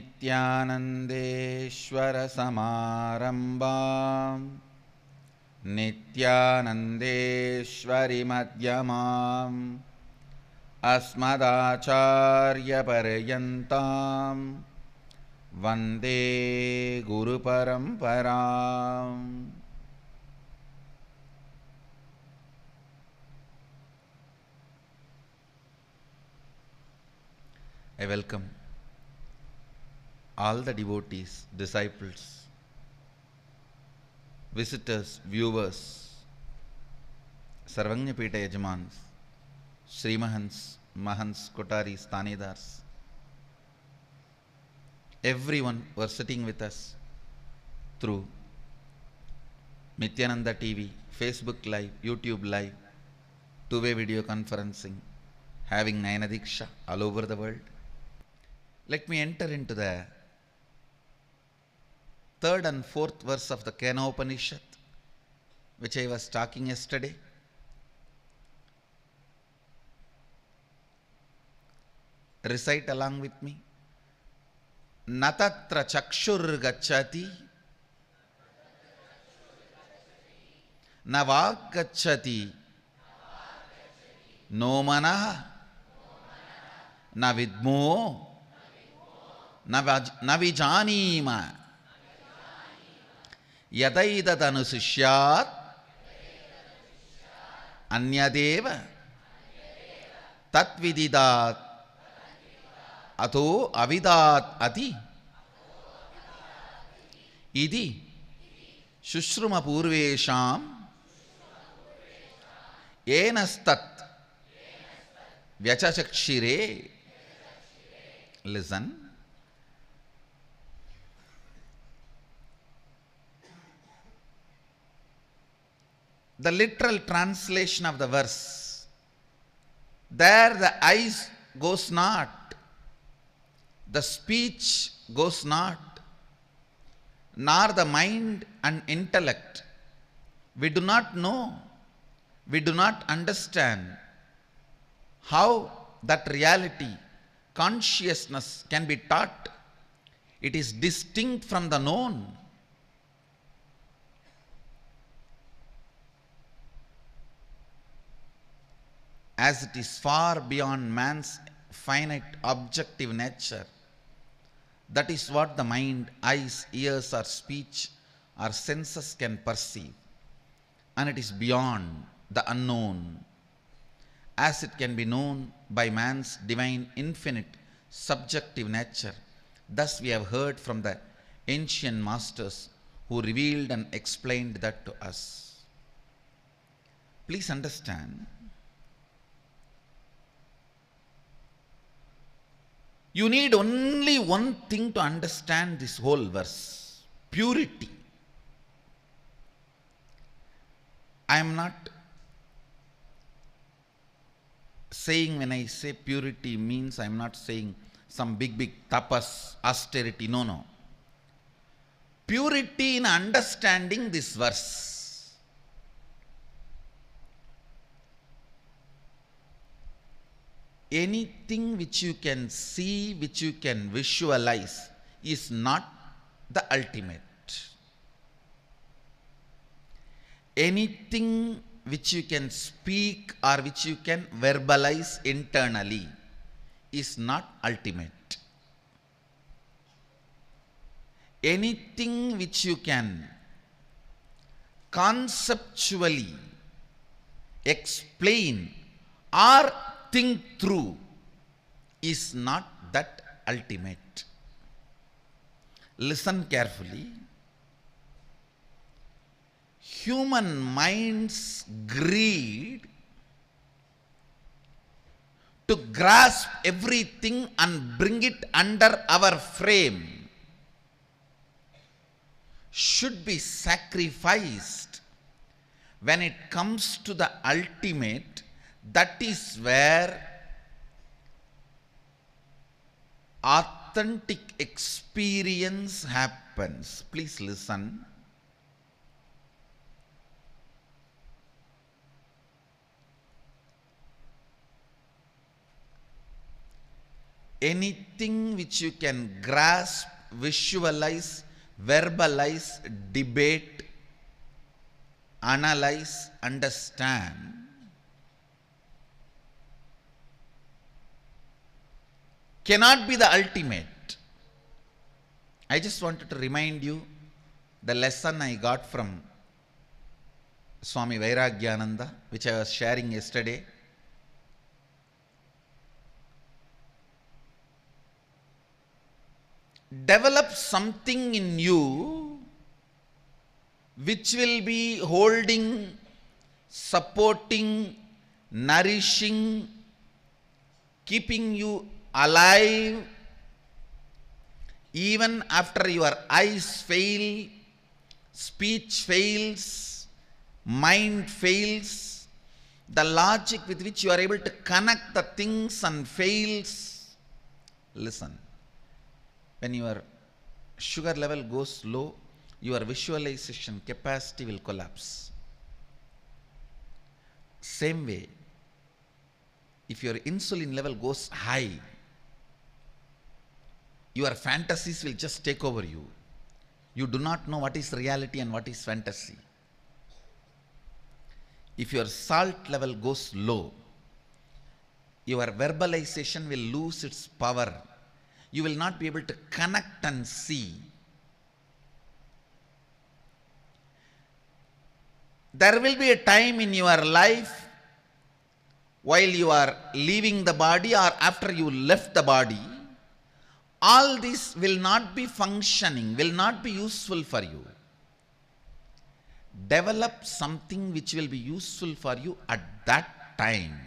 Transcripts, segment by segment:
नित्यानन्देश्वरसमारम्भां नित्यानन्देश्वरिमध्यमाम् अस्मदाचार्यपर्यन्तां वन्दे गुरुपरम्पराम्। I welcome all the devotees, disciples, visitors, viewers, Sarvanyapeta Yajamans, Srimahans, Mahans, Kotaris, Tanedars, everyone who are sitting with us through Nityananda TV, Facebook Live, YouTube Live, two-way video conferencing, having Nayana Diksha all over the world. Let me enter into the third and fourth verse of the Kena Upanishad, which I was talking yesterday. Recite along with me. Natatra chakshur gacchati, navak gacchati, no manah, na vidmo, na vijanima, yadaidat anusushyat, anyadeva, tatvididat, ato avidat ati, idi, shushruma purvesham, yenastat, vyachachakshire. Listen. The literal translation of the verse, there the eyes goes not, the speech goes not, nor the mind and intellect. We do not know, we do not understand how that reality, consciousness can be taught. It is distinct from the known. As it is far beyond man's finite objective nature. That is what the mind, eyes, ears or speech or senses can perceive. And it is beyond the unknown, as it can be known by man's divine infinite subjective nature. Thus we have heard from the ancient masters who revealed and explained that to us. Please understand, you need only one thing to understand this whole verse: purity. I am not saying, when I say purity means, I am not saying some big tapas, austerity. No. Purity in understanding this verse. Anything which you can see, which you can visualize, is not the ultimate. Anything which you can speak or which you can verbalize internally is not ultimate. Anything which you can conceptually explain or think through is not that ultimate. Listen carefully. Human mind's greed to grasp everything and bring it under our frame should be sacrificed when it comes to the ultimate. That is where authentic experience happens. Please listen. anything which you can grasp, visualize, verbalize, debate, analyze, understand, cannot be the ultimate. I just wanted to remind you the lesson I got from Swami Vairagyananda, which I was sharing yesterday. Develop something in you which will be holding, supporting, nourishing, keeping you alive even after your eyes fail, speech fails, mind fails, the logic with which you are able to connect the things and fails. Listen, when your sugar level goes low, your visualization capacity will collapse. Same way, if your insulin level goes high, your fantasies will just take over you. You do not know what is reality and what is fantasy. If your salt level goes low, your verbalization will lose its power. You will not be able to connect and see. There will be a time in your life while you are leaving the body or after you left the body, all this will not be functioning, will not be useful for you. Develop something which will be useful for you at that time,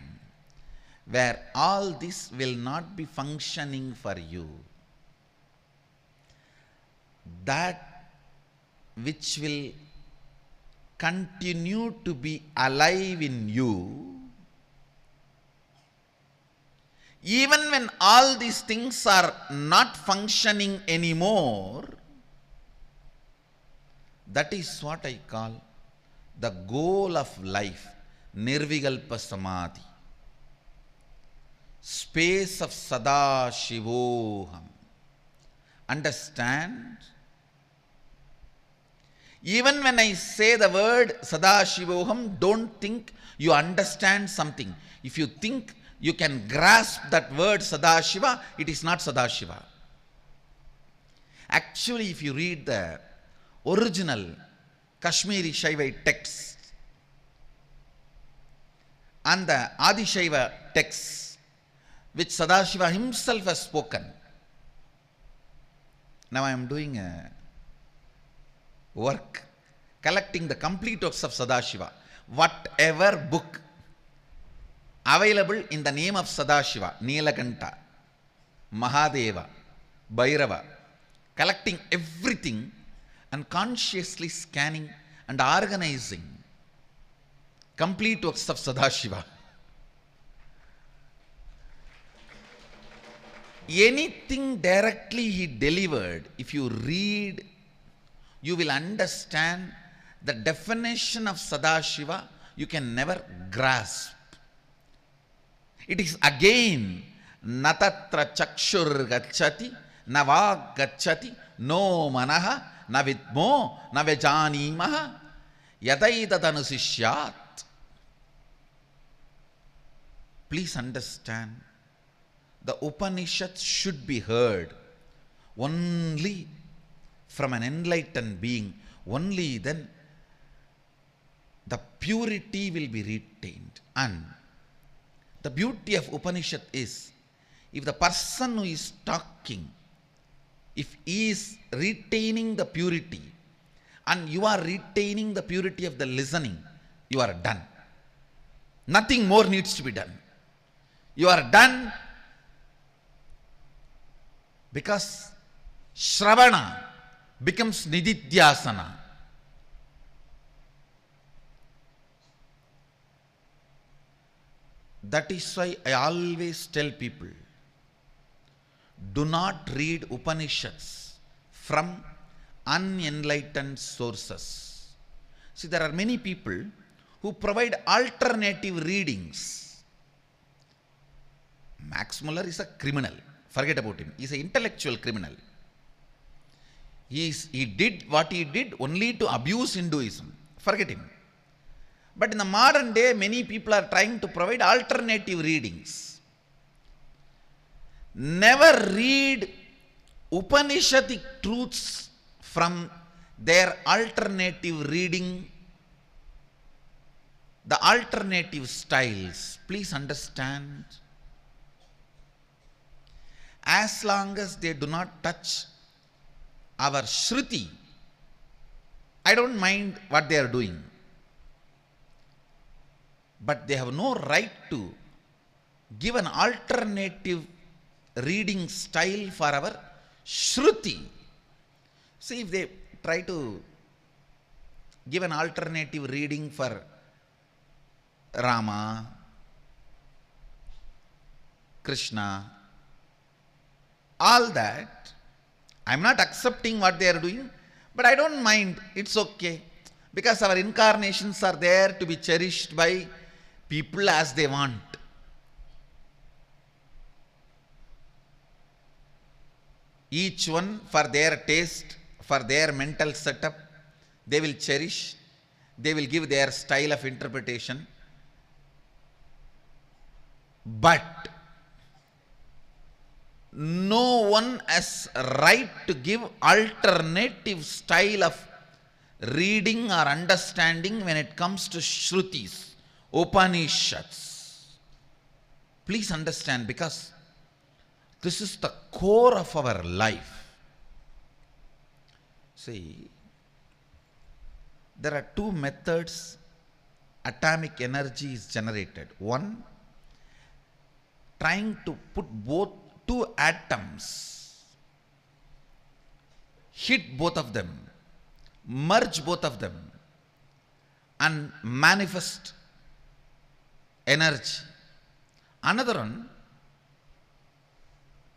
where all this will not be functioning for you. That which will continue to be alive in you, even when all these things are not functioning anymore. That is what I call the goal of life, Nirvikalpa Samadhi, space of Sada Shivoham. Understand? Even when I say the word Sada Shivoham, don't think you understand something. If you think you can grasp that word Sadashiva, it is not Sadashiva. Actually, if you read the original Kashmiri Shaivite text and the Adi Shaiva text, which Sadashiva himself has spoken. Now I am doing a work collecting the complete works of Sadashiva. Whatever book available in the name of Sadashiva, Nilakanta, Mahadeva, Bhairava, collecting everything and consciously scanning and organizing complete works of Sadashiva. Anything directly he delivered, if you read, you will understand the definition of Sadashiva, you can never grasp. It is again, natatra chakshur gacchati, navag gacchati, no manaha, navidmo, navejanimaha, yadaidadanusisyat. Please understand, the Upanishads should be heard only from an enlightened being. Only then the purity will be retained. And the beauty of Upanishad is, if the person who is talking, if he is retaining the purity and you are retaining the purity of the listening, you are done. Nothing more needs to be done. You are done because Shravana becomes Nididhyasana. That is why I always tell people, do not read Upanishads from unenlightened sources. See, there are many people who provide alternative readings. Max Muller is a criminal. Forget about him. He's an intellectual criminal. He did what he did only to abuse Hinduism. Forget him. But in the modern day, many people are trying to provide alternative readings. Never read Upanishadic truths from their alternative reading, the alternative styles. Please understand, as long as they do not touch our Shruti, I don't mind what they are doing. But they have no right to give an alternative reading style for our Shruti. See, if they try to give an alternative reading for Rama, Krishna, all that, I am not accepting what they are doing, but I don't mind, it's okay. Because our incarnations are there to be cherished by people as they want. Each one for their taste, for their mental setup, they will cherish, they will give their style of interpretation. But no one has right to give alternative style of reading or understanding when it comes to Shrutis, Upanishads. Please understand, because this is the core of our life. See, there are two methods atomic energy is generated. One, trying to put both two atoms, hit both of them, merge both of them, and manifest energy. Another one,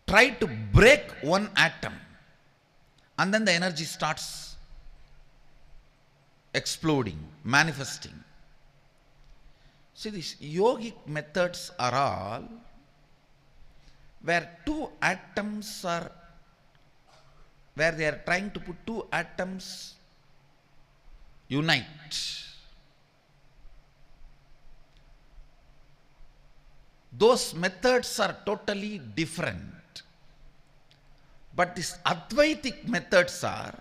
try to break one atom, and then the energy starts exploding, manifesting. See, these yogic methods are all where two atoms are, where they are trying to put two atoms unite. Those methods are totally different. But these Advaitic methods are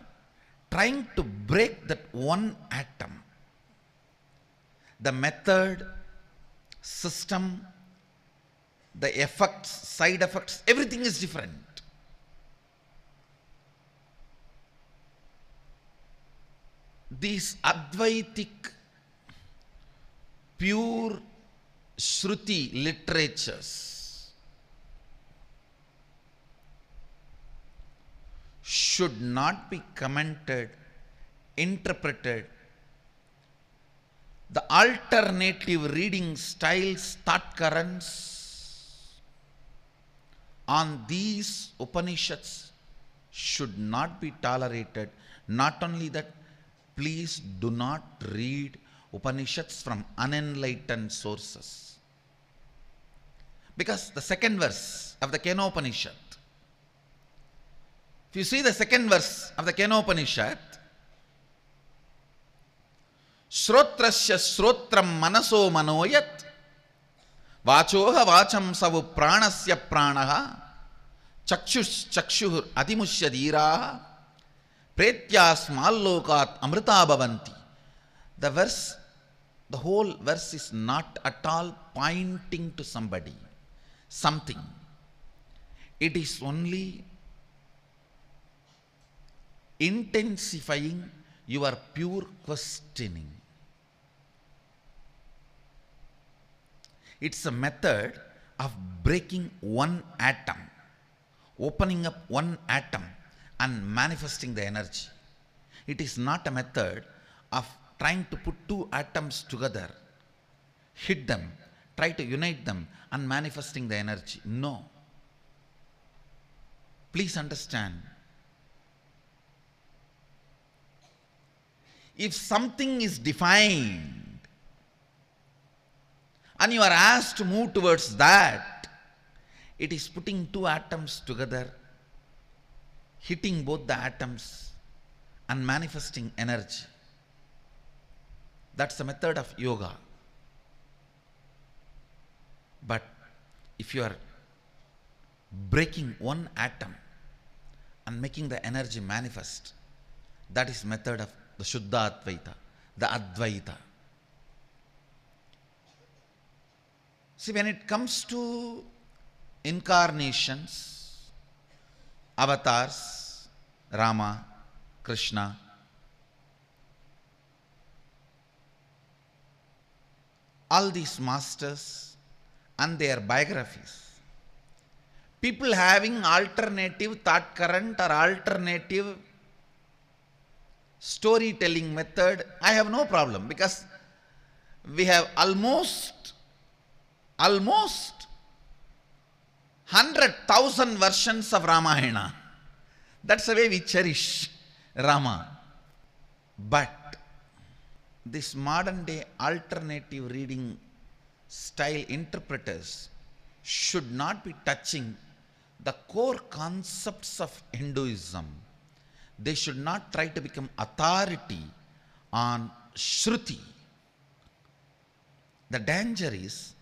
trying to break that one atom. The method, system, the effects, side effects, everything is different. These Advaitic, pure Shruti literatures should not be commented, interpreted. The alternative reading styles, thought currents on these Upanishads should not be tolerated. Not only that, please do not read Upanishads from unenlightened sources. Because the second verse of the Kenopanishad, if you see the second verse of the Kenopanishad, Shrotrasya Shrotram Manaso Manoyat Vachoha Vacham Savu Pranasya Pranaha Chakshus Chakshuhur Atimushya Dhiraha Pretyas Mallokat Amrita Bhavanti. The verse, the whole verse is not at all pointing to somebody, something. It is only intensifying your pure questioning. It's a method of breaking one atom, opening up one atom and manifesting the energy. It is not a method of trying to put two atoms together, hit them, try to unite them and manifesting the energy. No. Please understand. If something is defined and you are asked to move towards that, It is putting two atoms together, hitting both the atoms and manifesting energy. That's the method of yoga. But if you are breaking one atom and making the energy manifest, that is method of the Shuddha Advaita, the Advaita. See, when it comes to incarnations, avatars, Rama, Krishna, all these masters and their biographies, people having alternative thought current or alternative storytelling method, I have no problem, because we have almost 100,000 versions of Ramayana. That's the way we cherish Rama. But this modern day alternative reading style interpreters should not be touching the core concepts of Hinduism. They should not try to become authority on Shruti. The danger is,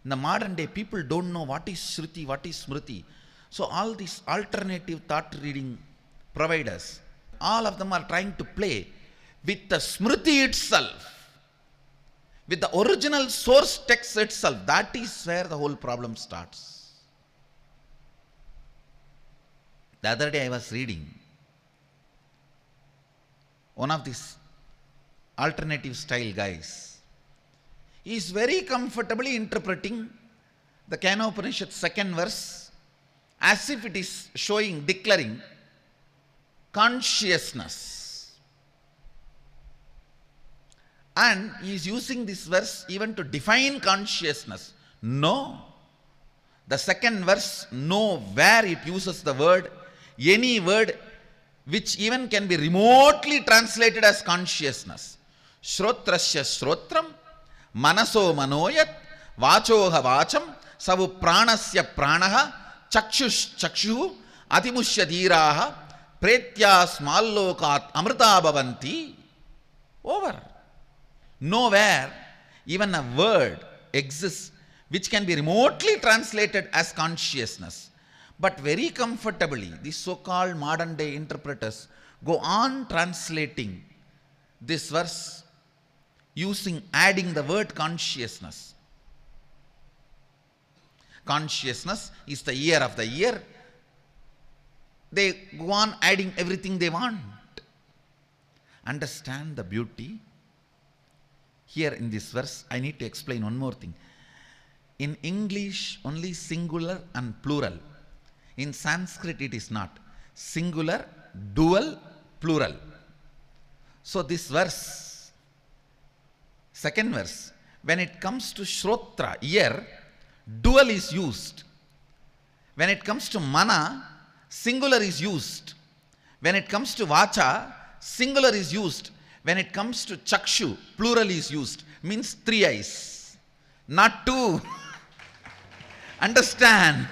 in the modern day, people don't know what is Shruti, what is Smriti. So all these alternative thought reading providers, all of them are trying to play with the Smriti itself, with the original source text itself. That is where the whole problem starts. The other day I was reading one of these alternative style guys. He is very comfortably interpreting the Kena second verse as if it is showing, declaring consciousness. And he is using this verse even to define consciousness. No. The second verse, nowhere it uses the word, any word which even can be remotely translated as consciousness. Shrotrasya shrotram, manaso manoyat, vachoha vacham, savu pranasya pranaha, chakshush chakshu, atimushya dhiraha, pretya smallokat amrita bhavanti. Over. Nowhere even a word exists which can be remotely translated as consciousness. But very comfortably, these so-called modern day interpreters go on translating this verse adding the word consciousness. Consciousness is the year of the year. They go on adding everything they want. Understand the beauty? Here in this verse, I need to explain one more thing. In English, only singular and plural. In Sanskrit, it is not. Singular, dual, plural. So this verse, second verse, when it comes to Shrotra, ear, dual is used. When it comes to mana, singular is used. When it comes to Vacha, singular is used. When it comes to Chakshu, plural is used. Means 3 eyes, not 2. Understand?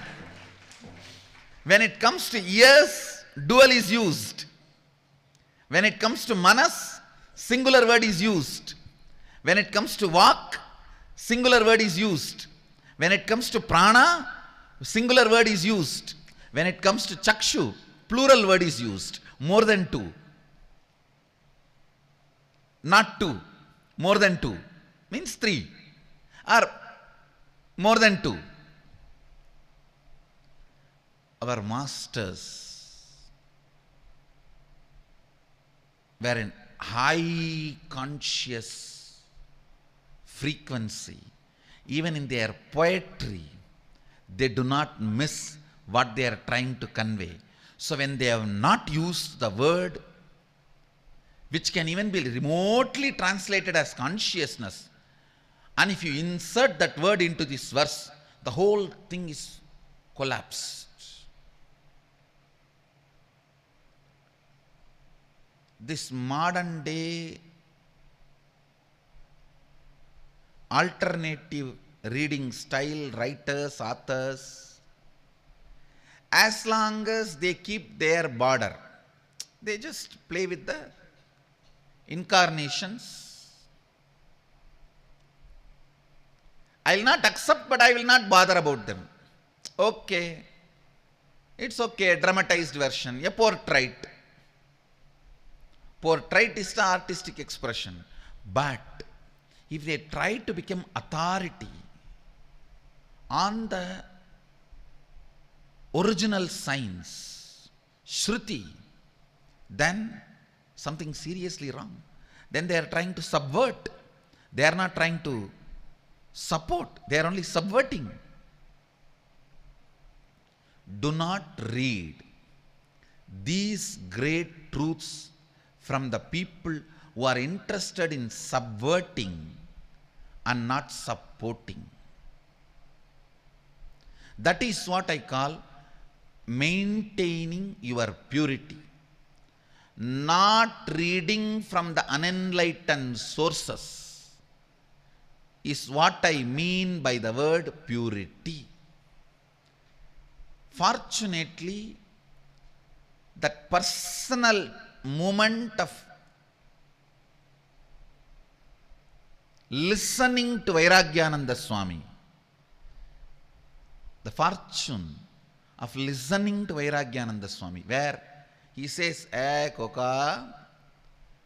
When it comes to ears, dual is used. When it comes to manas, singular word is used. When it comes to vak, singular word is used. When it comes to prana, singular word is used. When it comes to chakshu, plural word is used. More than 2. Not 2. More than 2. Means 3. Or more than 2. Our masters were in high conscious frequency. Even in their poetry, they do not miss what they are trying to convey. So when they have not used the word which can even be remotely translated as consciousness, and if you insert that word into this verse, the whole thing is collapsed. This modern day alternative reading style, writers, authors, as long as they keep their border, they just play with the incarnations. I will not accept, but I will not bother about them. Okay, it's okay, a dramatized version, a portrait. Portrait is the artistic expression. But if they try to become authority on the original signs, Shruti, then something seriously wrong. Then they are trying to subvert. They are not trying to support. They are only subverting. Do not read these great truths from the people who are interested in subverting and not supporting. That is what I call maintaining your purity. Not reading from the unenlightened sources is what I mean by the word purity. Fortunately, that personal moment of listening to Vairagyananda Swami, the fortune of listening to Vairagyananda Swami, where he says, Koka,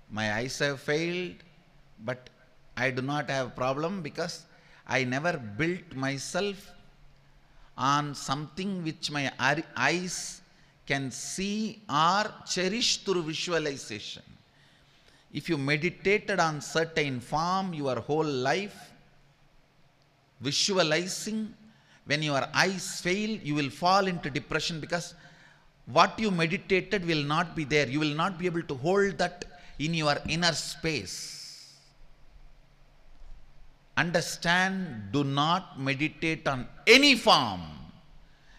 my eyes have failed, but I do not have a problem because I never built myself on something which my eyes can see or cherish through visualization. If you meditated on certain form your whole life, visualizing, when your eyes fail, you will fall into depression because what you meditated will not be there. You will not be able to hold that in your inner space. Understand, do not meditate on any form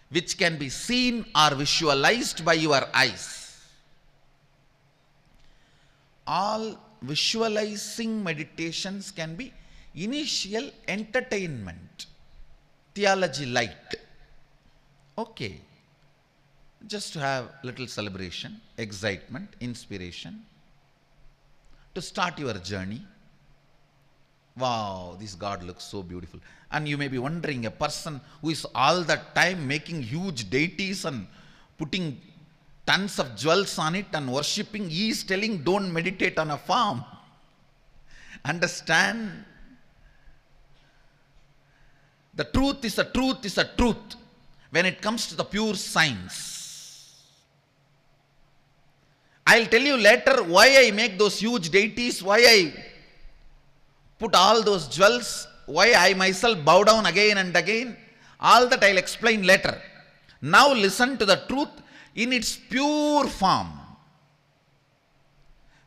which can be seen or visualized by your eyes. All visualizing meditations can be initial entertainment, theology light. Okay, just to have little celebration, excitement, inspiration, to start your journey. Wow, this God looks so beautiful. And you may be wondering, a person who is all the time making huge deities and putting tons of jewels on it and worshipping, he is telling don't meditate on a form. Understand? The truth is a truth is a truth when it comes to the pure science. I'll tell you later why I make those huge deities, why I put all those jewels, why I myself bow down again and again. All that I'll explain later. Now listen to the truth in its pure form.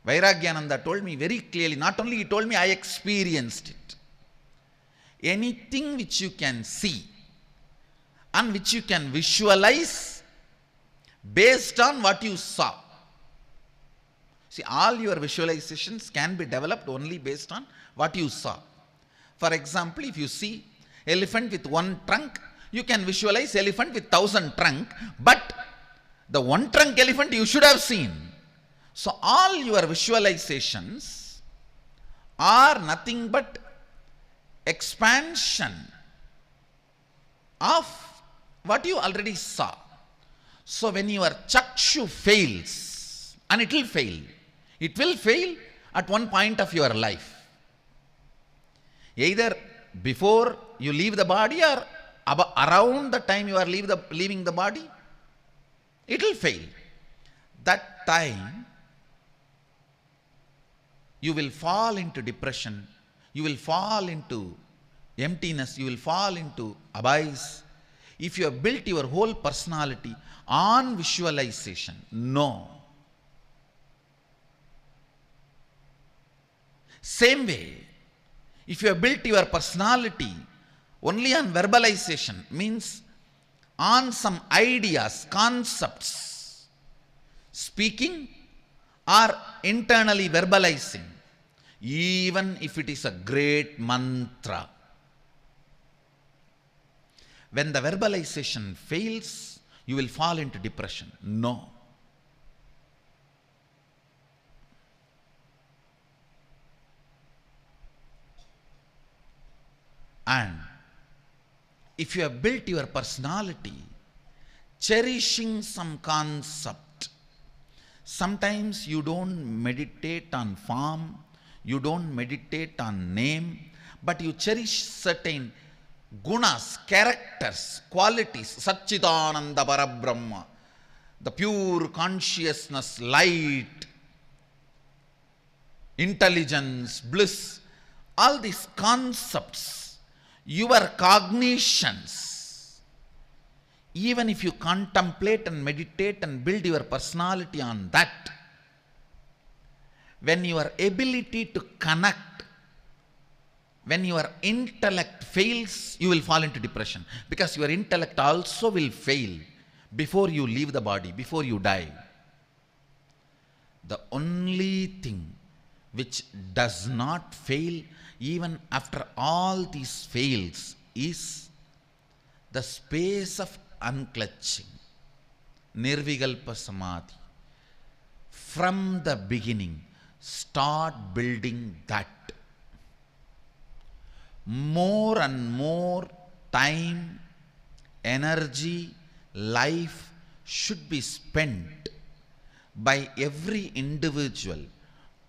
Vairagyananda told me very clearly, not only he told me, I experienced it. Anything which you can see and which you can visualize based on what you saw. See, all your visualizations can be developed only based on what you saw. For example, if you see elephant with one trunk, you can visualize elephant with 1,000 trunk, but the one trunk elephant you should have seen. So all your visualizations are nothing but expansion of what you already saw. So when your chakshu fails, and it will fail at one point of your life. Either before you leave the body or around the time you are leaving the body, it will fail. That time, you will fall into depression, you will fall into emptiness, you will fall into abyss. If you have built your whole personality on visualization, no. Same way, if you have built your personality only on verbalization, means on some ideas, concepts, speaking or internally verbalizing, even if it is a great mantra, when the verbalization fails, you will fall into depression. No. And if you have built your personality cherishing some concept, sometimes you don't meditate on form, you don't meditate on name, but you cherish certain gunas, characters, qualities, Satchidananda Parabrahma, the pure consciousness, light, intelligence, bliss, all these concepts, your cognitions, even if you contemplate and meditate and build your personality on that, when your ability to connect, when your intellect fails, you will fall into depression, because your intellect also will fail before you leave the body, before you die. The only thing which does not fail even after all these fails is the space of unclutching, Nirvikalpa Samadhi. From the beginning, start building that. More and more time, energy, life should be spent by every individual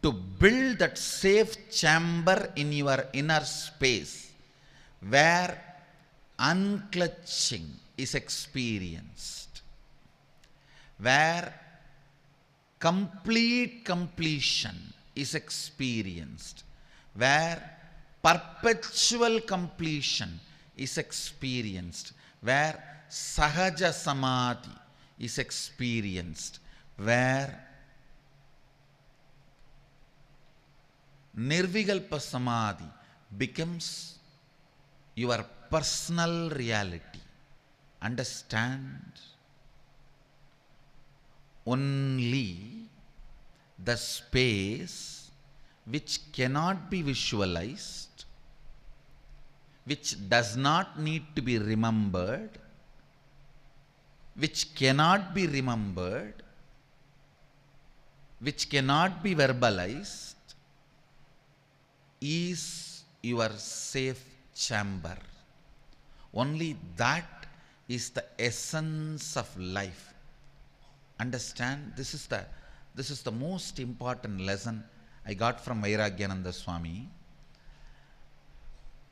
to build that safe chamber in your inner space where unclutching is experienced, where complete completion is experienced, where perpetual completion is experienced, where Sahaja Samadhi is experienced, where Nirvikalpa Samadhi becomes your personal reality. Understand? Only the space which cannot be visualized, which does not need to be remembered, which cannot be remembered, which cannot be verbalized, is your safe chamber. Only that is the essence of life. Understand? This is the most important lesson I got from Vairagyananda Swami.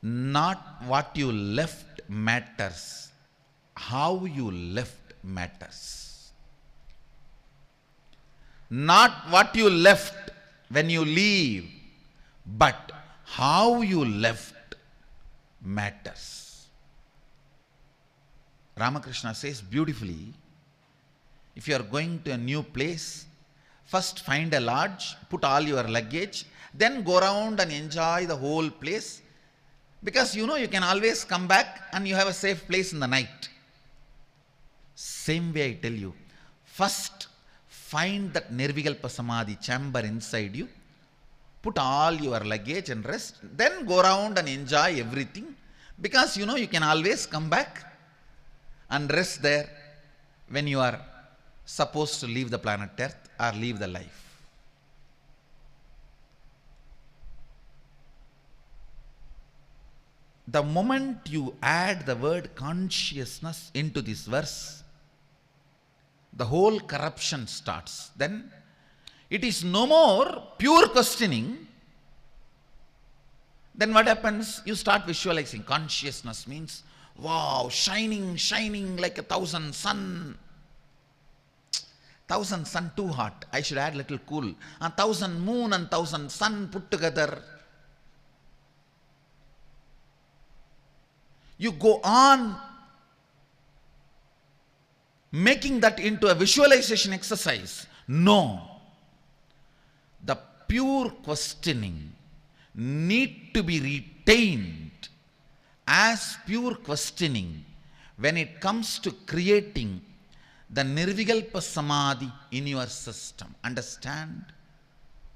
Not what you left matters, how you left matters. Not what you left when you leave, but how you left matters. Ramakrishna says beautifully, if you are going to a new place, first find a lodge, put all your luggage, then go around and enjoy the whole place, because you know you can always come back and you have a safe place in the night. Same way I tell you, first find that Nirvikalpa Samadhi chamber inside you, put all your luggage and rest, then go around and enjoy everything, because you know you can always come back and rest there when you are supposed to leave the planet Earth or leave the life. The moment you add the word consciousness into this verse, the whole corruption starts. Then it is no more pure questioning. Then what happens? You start visualizing. Consciousness means, wow, shining, shining like 1,000 sun. 1,000 sun too hot. I should add little cool. 1,000 moon and 1,000 sun put together. You go on making that into a visualization exercise. No. The pure questioning need to be retained as pure questioning when it comes to creating the Nirvikalpa Samadhi in your system. Understand?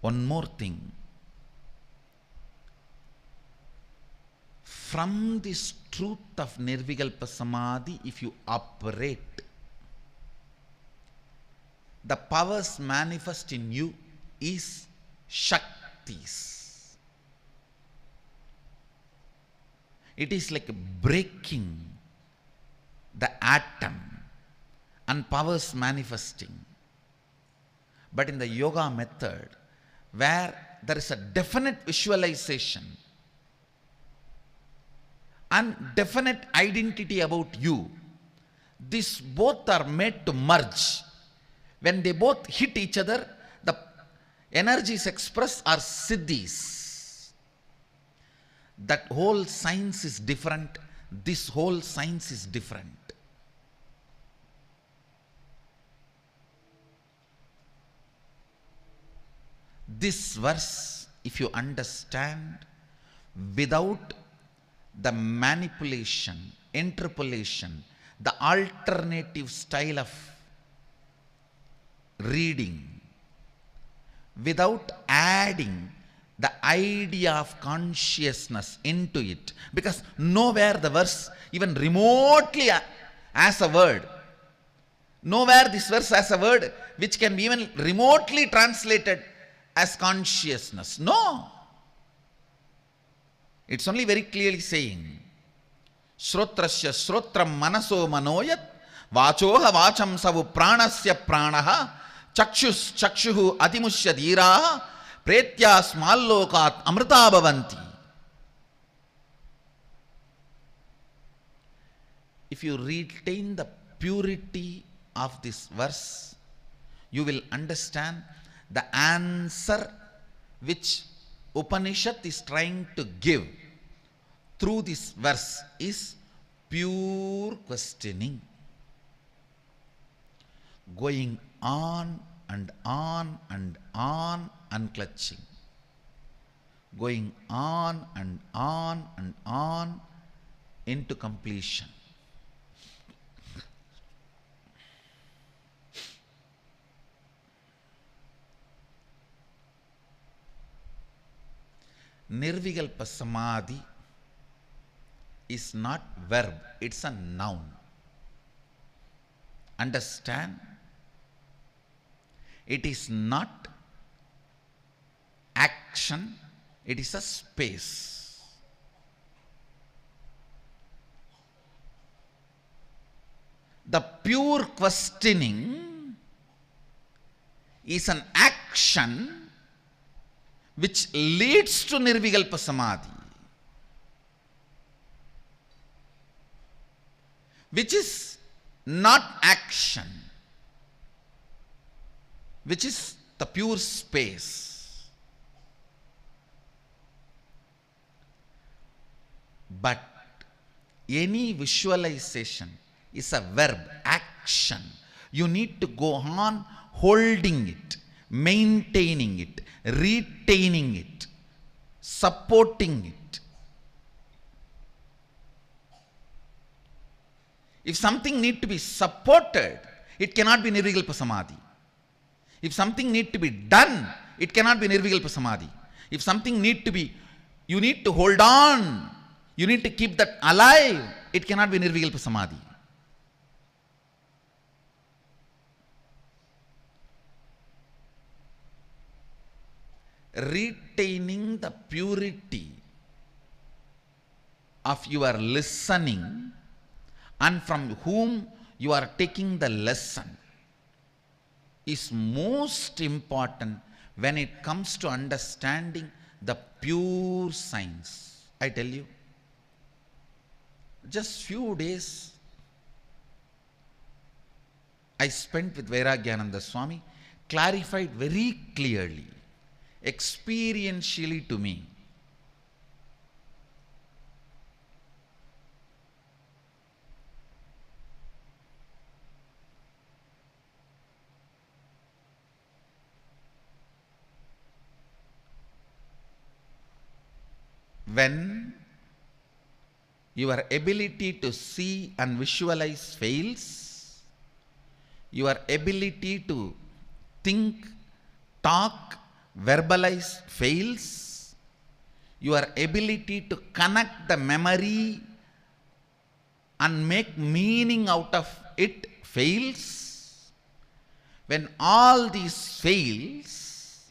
One more thing. From this truth of Nirvikalpa Samadhi, if you operate, the powers manifest in you is Shaktis. It is like breaking the atom and powers manifesting. But in the yoga method, where there is a definite visualization and definite identity about you, these both are made to merge. When they both hit each other, the energies expressed are siddhis. That whole science is different. This whole science is different. This verse, if you understand, without the manipulation, interpolation, the alternative style of reading, without adding the idea of consciousness into it, because nowhere the verse even remotely as a word, nowhere this verse has a word which can be even remotely translated as consciousness. No. It's only very clearly saying, Shrotrasya Shrotram Manaso Manoyat Vachoha Vacham Savu Pranasya Pranaha Chakshus Chakshuhu Atimushya Dhiraha Pretya Smallokat Amrita Bhavanti. If you retain the purity of this verse, you will understand the answer which Upanishad is trying to give through this verse is pure questioning. Going on and on and on unclutching. Going on and on and on into completion. Nirvikalpa Samadhi is not verb, it's a noun. Understand? It is not action, it is a space. The pure questioning is an action which leads to Nirvikalpa Samadhi, which is not action, which is the pure space. But any visualization is a verb, action. You need to go on holding it, maintaining it, retaining it, supporting it. If something needs to be supported, it cannot be Nirvikalpa Samadhi. If something needs to be done, it cannot be Nirvikalpa Samadhi. If something needs to be, you need to hold on, you need to keep that alive, it cannot be Nirvikalpa Samadhi. Retaining the purity of your listening and from whom you are taking the lesson is most important when it comes to understanding the pure science. I tell you, just few days I spent with Vairagyananda Swami, clarified very clearly, experientially to me. When your ability to see and visualize fails, your ability to think, talk, verbalize fails, your ability to connect the memory and make meaning out of it fails, When all these fails,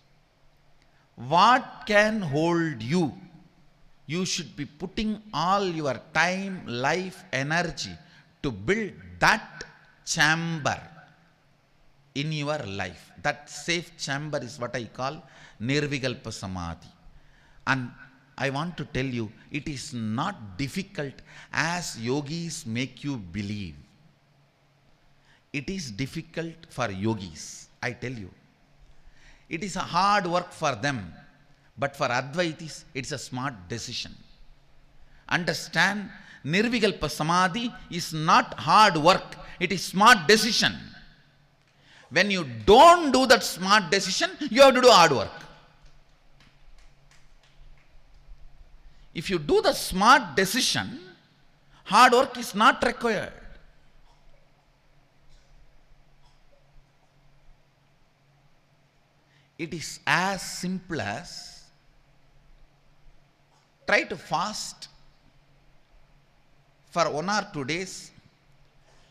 what can hold you? You should be putting all your time, life, energy to build that chamber in your life. That safe chamber is what I call Nirvikalpa Samadhi. And I want to tell you, it is not difficult as yogis make you believe. It is difficult for yogis, I tell you. It is a hard work for them, but for Advaitis, it's a smart decision. Understand, Nirvikalpa Samadhi is not hard work, it is smart decision. When you don't do that smart decision, you have to do hard work. If you do the smart decision, hard work is not required. It is as simple as try to fast for 1 or 2 days.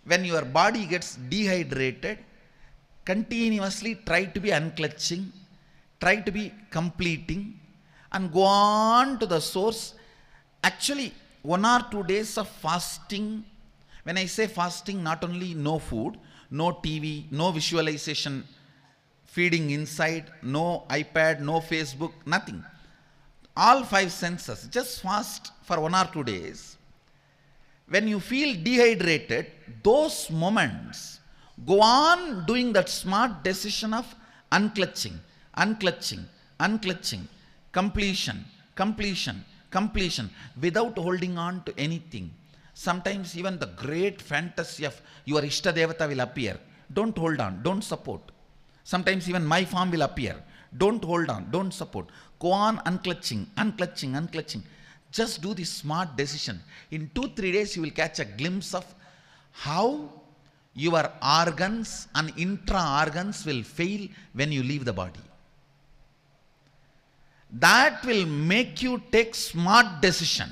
When your body gets dehydrated, continuously try to be unclutching, try to be completing, and go on to the source. Actually, 1 or 2 days of fasting, when I say fasting, not only no food, no TV, no visualization, feeding inside, no iPad, no Facebook, nothing. All 5 senses, just fast for 1 or 2 days. When you feel dehydrated, those moments, go on doing that smart decision of unclutching, unclutching, unclutching, completion, completion, completion, without holding on to anything. Sometimes even the great fantasy of your Ishta Devata will appear. Don't hold on, don't support. Sometimes even my form will appear. Don't hold on, don't support. Go on unclutching, unclutching, unclutching. Just do this smart decision. In 2-3 days, you will catch a glimpse of how your organs and intra-organs will fail when you leave the body. That will make you take smart decision.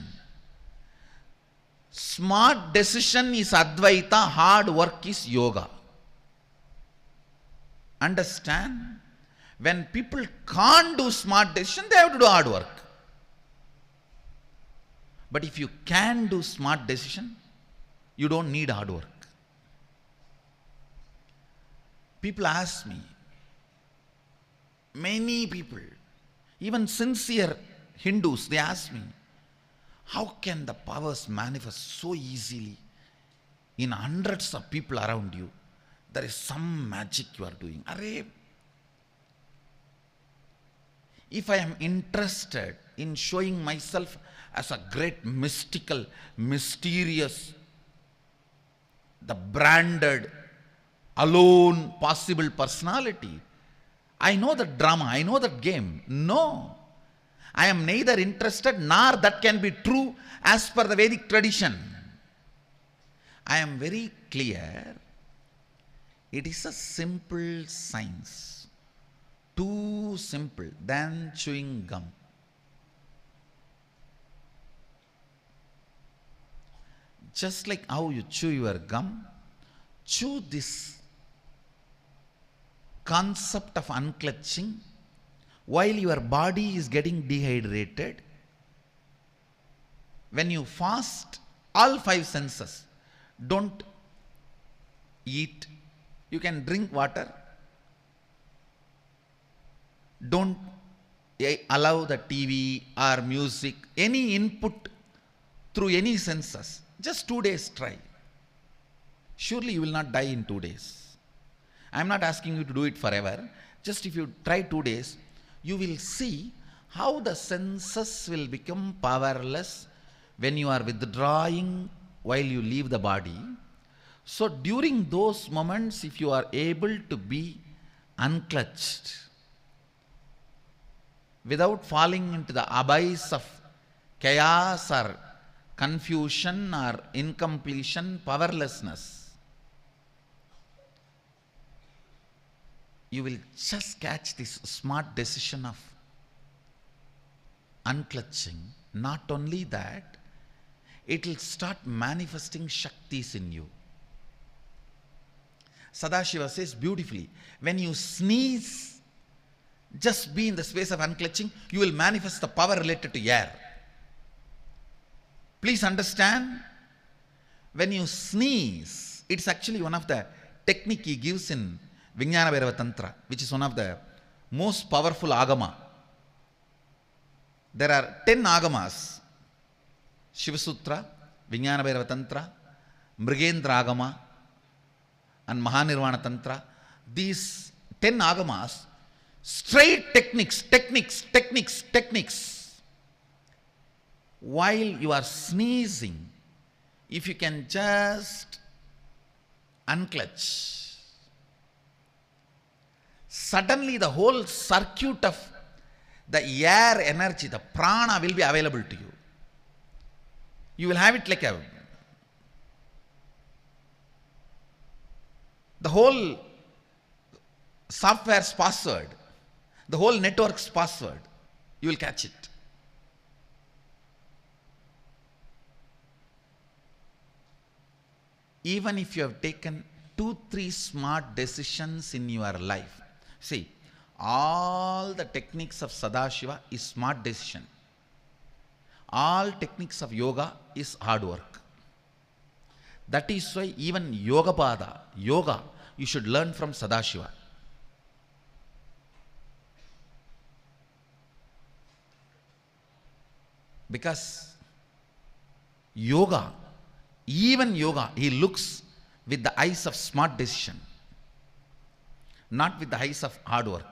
Smart decision is Advaita, hard work is yoga. Understand? When people can't do smart decision, they have to do hard work. But if you can do smart decision, you don't need hard work. People ask me, many people, even sincere Hindus, they ask me, how can the powers manifest so easily in hundreds of people around you? There is some magic you are doing. Array, if I am interested in showing myself as a great mystical, mysterious, the branded, alone possible personality, I know that drama, I know that game. No, I am neither interested nor that can be true as per the Vedic tradition. I am very clear. It is a simple science, too simple than chewing gum. Just like how you chew your gum, chew this concept of unclutching while your body is getting dehydrated. When you fast, all 5 senses, don't eat, you can drink water, don't allow the TV or music, any input through any senses. Just 2 days try. Surely you will not die in 2 days. I am not asking you to do it forever. Just if you try 2 days, you will see how the senses will become powerless when you are withdrawing while you leave the body. So during those moments, if you are able to be unclutched, without falling into the abyss of chaos or confusion or incompletion, powerlessness, you will just catch this smart decision of unclutching. Not only that, it will start manifesting Shaktis in you. Sadashiva says beautifully, when you sneeze, just be in the space of unclenching, you will manifest the power related to air. Please understand, when you sneeze, it's actually one of the technique he gives in Vijnana Bhairava Tantra, which is one of the most powerful agama. There are 10 agamas: Shiva Sutra, Vijnana Bhairava Tantra, Mrigendra Agama, and Mahanirvana Tantra. These 10 agamas, straight techniques. While you are sneezing, if you can just unclutch, suddenly the whole circuit of the air energy, the prana will be available to you. You will have it like the whole software's password, the whole network's password, you will catch it. Even if you have taken 2-3 smart decisions in your life, see, all the techniques of Sadashiva is smart decision. All techniques of yoga is hard work. That is why even yoga, you should learn from Sadashiva. Because yoga, even yoga, he looks with the eyes of smart decision, not with the eyes of hard work.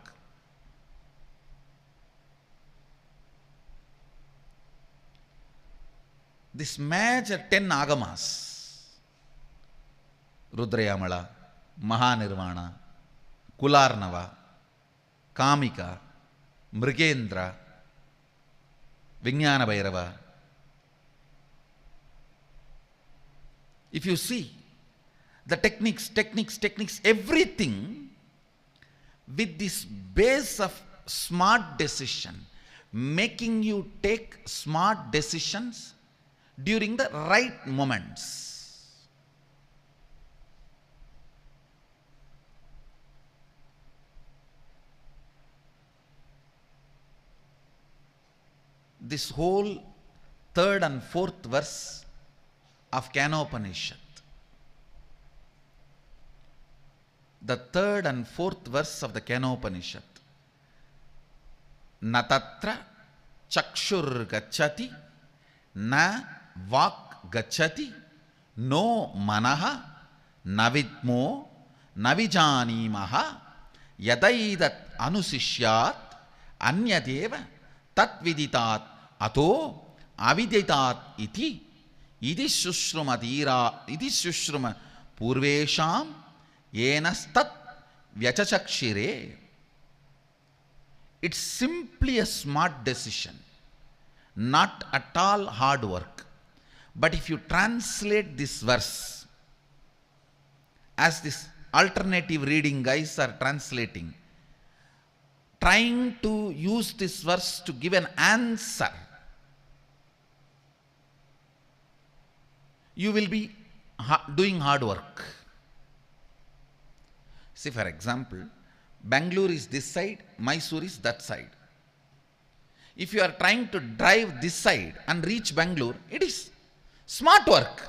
This major 10 agamas, Rudrayamala, Mahanirvana, Kularnava, Kamika, Mrigendra, Vijnana Bhairava. If you see the techniques, everything with this base of smart decision, making you take smart decisions during the right moments. This whole 3rd and 4th verse of Kenopanishad, the 3rd and 4th verse of the Kenopanishad, na tatra chakshur gacchati, na vak gacchati, no manaha, navidmo, navijanimaha, yadaidat anusishyat, anyadeva, tat viditat, ato aviditat iti, idi sushruma purvesham yenastat vyachachakshire. It's simply a smart decision, not at all hard work. But if you translate this verse, as this alternative reading guys are translating, trying to use this verse to give an answer, you will be doing hard work. See, for example, Bangalore is this side, Mysore is that side. If you are trying to drive this side and reach Bangalore, it is smart work.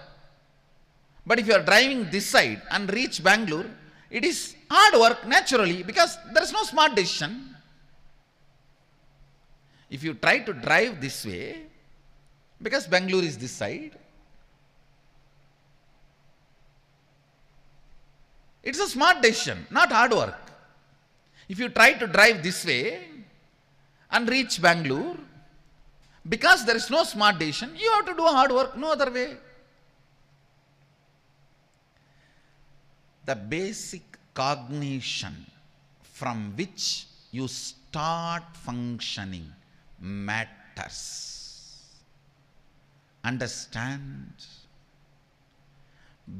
But if you are driving this side and reach Bangalore, it is hard work naturally, because there is no smart decision. If you try to drive this way, because Bangalore is this side, it's a smart decision, not hard work. If you try to drive this way and reach Bangalore, because there is no smart decision, you have to do hard work, no other way. The basic cognition from which you start functioning matters. Understand?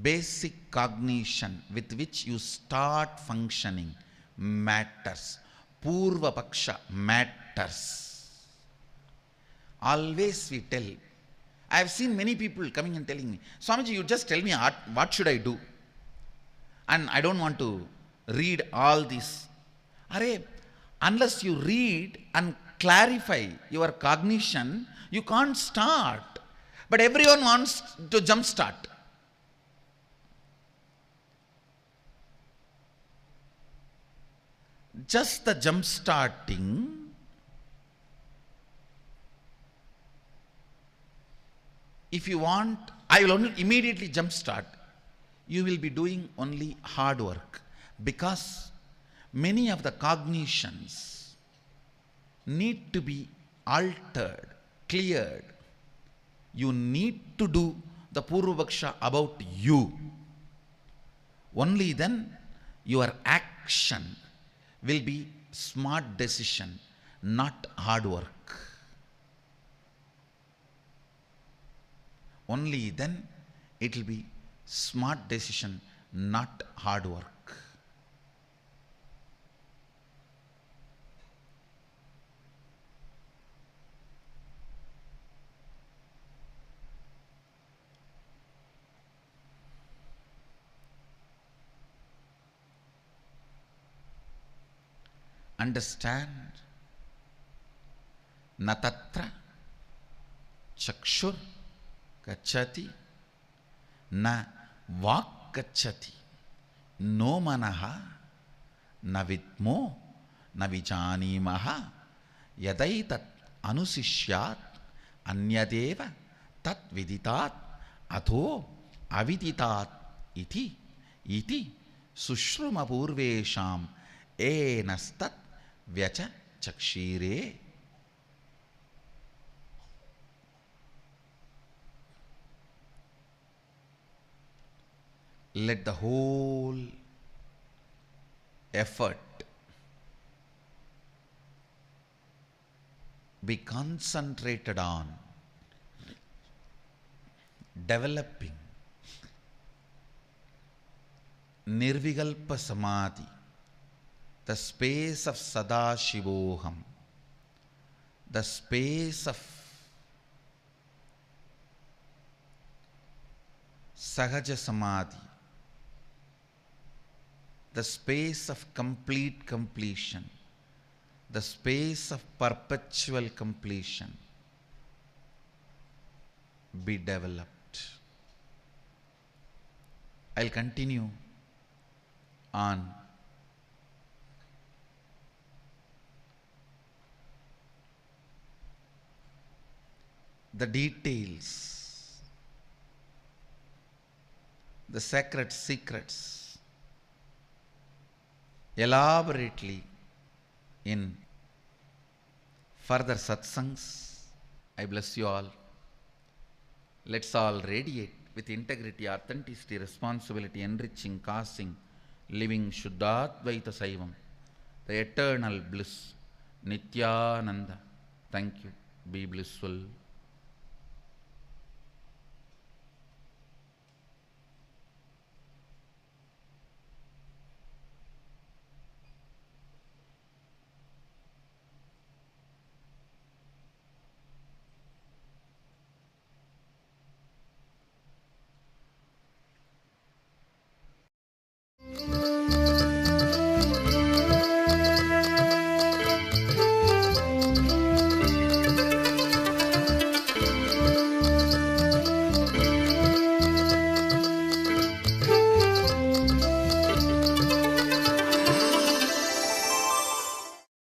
Basic cognition with which you start functioning matters. Purva Paksha matters. Always we tell. I have seen many people coming and telling me, Swamiji, you just tell me what should I do? And I don't want to read all this. Array, unless you read and clarify your cognition, you can't start. But everyone wants to jump start. Just the jump starting, if you want, I will only immediately jump start. You will be doing only hard work, because many of the cognitions need to be altered, cleared. You need to do the Purvapaksha about you. Only then your action will be smart decision, not hard work. Only then it will be smart decision, not hard work. Understand, na tatra chakshur gacchati na vak gacchati no manaha na vidmo na vijanimaha yadaitat anusishyat anyadeva tat viditat atho aviditat iti sushruma purvesham enastat vyacha chakshire. Let the whole effort be concentrated on developing Nirvikalpa Samadhi, the space of Sadashivoham, the space of Sahaja Samadhi, the space of complete completion, the space of perpetual completion be developed. I'll continue on the details, the sacred secrets elaborately in further satsangs. I bless you all. Let's all radiate with integrity, authenticity, responsibility, enriching, causing, living Shuddhadvaita Saivam, the eternal bliss, Nityananda. Thank you. Be blissful.